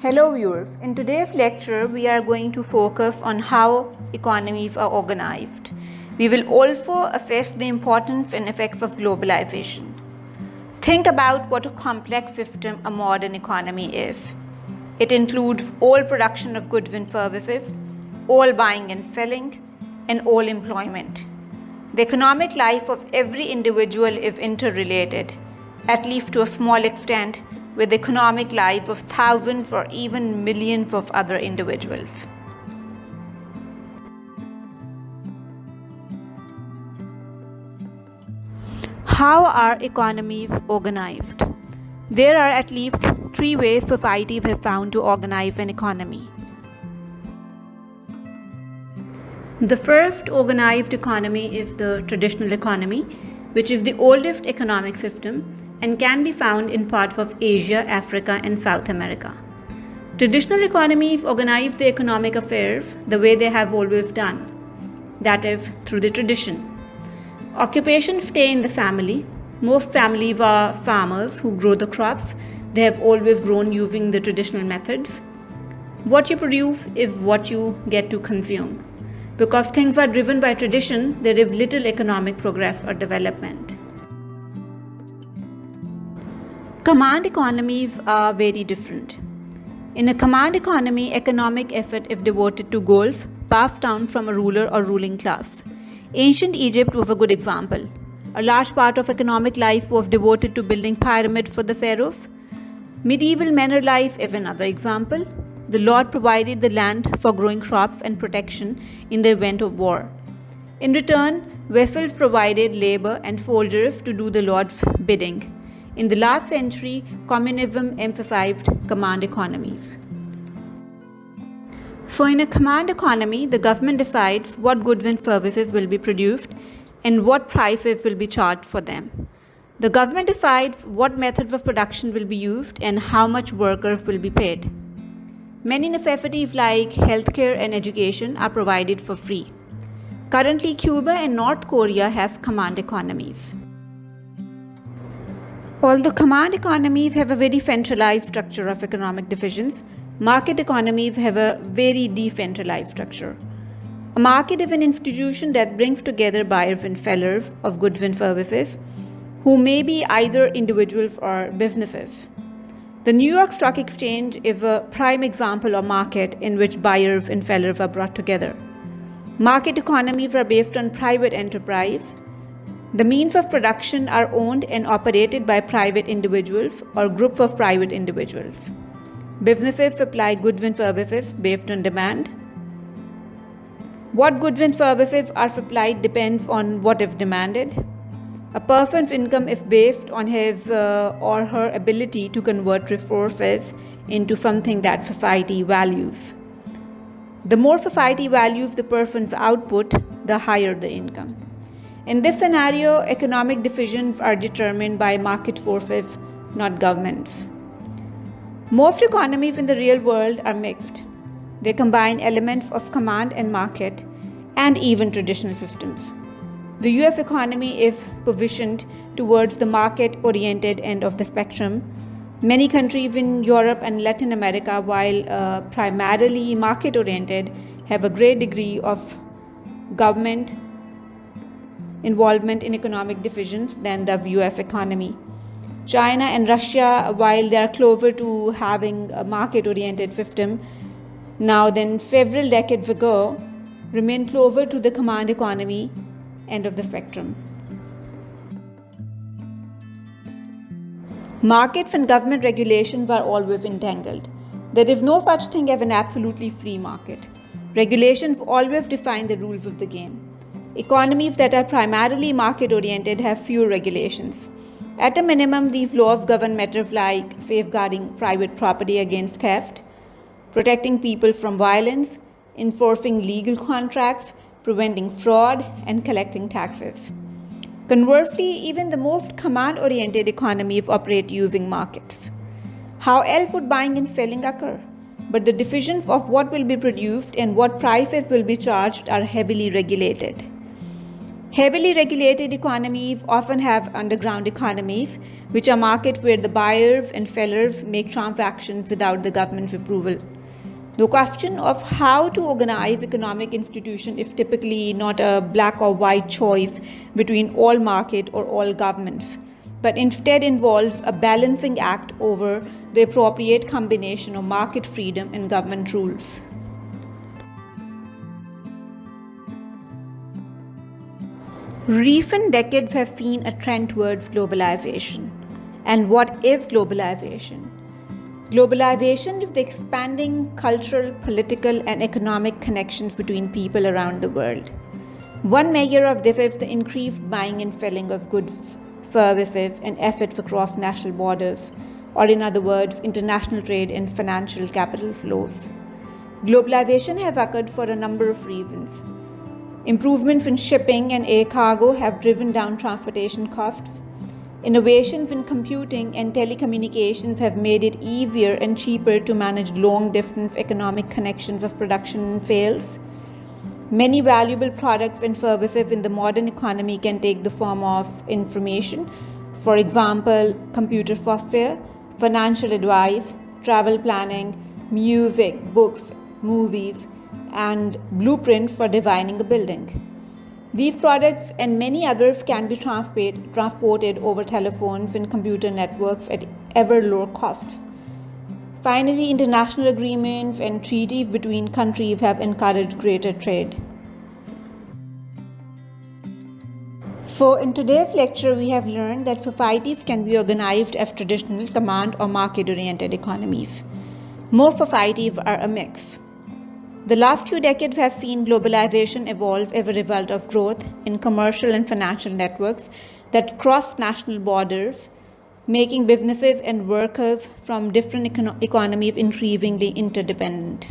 Hello viewers, in today's lecture we are going to focus on how economies are organized. We will also assess the importance and effects of globalization. Think about what a complex system a modern economy is. It includes all production of goods and services, all buying and selling, and all employment. The economic life of every individual is interrelated, at least to a small extent, with the economic life of thousands or even millions of other individuals. How are economies organized? There are at least three ways societies have found to organize an economy. The first organized economy is the traditional economy, which is the oldest economic system and can be found in parts of Asia, Africa, and South America. Traditional economies organize their economic affairs the way they have always done, that is, through the tradition. Occupations stay in the family. Most families are farmers who grow the crops they have always grown using the traditional methods. What you produce is what you get to consume. Because things are driven by tradition, there is little economic progress or development. Command economies are very different. In a command economy, economic effort is devoted to goals passed down from a ruler or ruling class. Ancient Egypt was a good example. A large part of economic life was devoted to building pyramids for the pharaohs. Medieval manor life is another example. The Lord provided the land for growing crops and protection in the event of war. In return, vassals provided labor and soldiers to do the Lord's bidding. In the last century, communism emphasized command economies. So in a command economy, the government decides what goods and services will be produced and what prices will be charged for them. The government decides what methods of production will be used and how much workers will be paid. Many necessities like healthcare and education are provided for free. Currently, Cuba and North Korea have command economies. Although command economies have a very centralized structure of economic decisions, market economies have a very decentralized structure. A market is an institution that brings together buyers and sellers of goods and services, who may be either individuals or businesses. The New York Stock Exchange is a prime example of a market in which buyers and sellers are brought together. Market economies are based on private enterprise. The means of production are owned and operated by private individuals or groups of private individuals. Businesses supply goods and services based on demand. What goods and services are supplied depends on what is demanded. A person's income is based on his or her ability to convert resources into something that society values. The more society values the person's output, the higher the income. In this scenario, economic decisions are determined by market forces, not governments. Most economies in the real world are mixed. They combine elements of command and market, and even traditional systems. The US economy is positioned towards the market-oriented end of the spectrum. Many countries in Europe and Latin America, while primarily market-oriented, have a great degree of government involvement in economic decisions than the US economy. China and Russia, while they are closer to having a market-oriented system now than several decades ago, remain closer to the command economy end of the spectrum. Markets and government regulations are always entangled. There is no such thing as an absolutely free market. Regulations always define the rules of the game. Economies that are primarily market-oriented have fewer regulations. At a minimum, these laws govern matters like safeguarding private property against theft, protecting people from violence, enforcing legal contracts, preventing fraud, and collecting taxes. Conversely, even the most command-oriented economies operate using markets. How else would buying and selling occur? But the decisions of what will be produced and what prices will be charged are heavily regulated. Heavily regulated economies often have underground economies, which are markets where the buyers and sellers make transactions without the government's approval. The question of how to organize economic institution is typically not a black or white choice between all market or all governments, but instead involves a balancing act over the appropriate combination of market freedom and government rules. Recent decades have seen a trend towards globalization. And what is globalization? Globalization is the expanding cultural, political, and economic connections between people around the world. One measure of this is the increased buying and selling of goods, services, and assets across national borders, or in other words, international trade and financial capital flows. Globalization has occurred for a number of reasons. Improvements in shipping and air cargo have driven down transportation costs. Innovations in computing and telecommunications have made it easier and cheaper to manage long-distance economic connections of production and sales. Many valuable products and services in the modern economy can take the form of information, for example, computer software, financial advice, travel planning, music, books, movies, and blueprints for designing a building. These products and many others can be transported over telephones and computer networks at ever lower costs. Finally, international agreements and treaties between countries have encouraged greater trade. So, in today's lecture, we have learned that societies can be organized as traditional command or market-oriented economies. Most societies are a mix. The last few decades have seen globalization evolve as a result of growth in commercial and financial networks that cross national borders, making businesses and workers from different economies increasingly interdependent.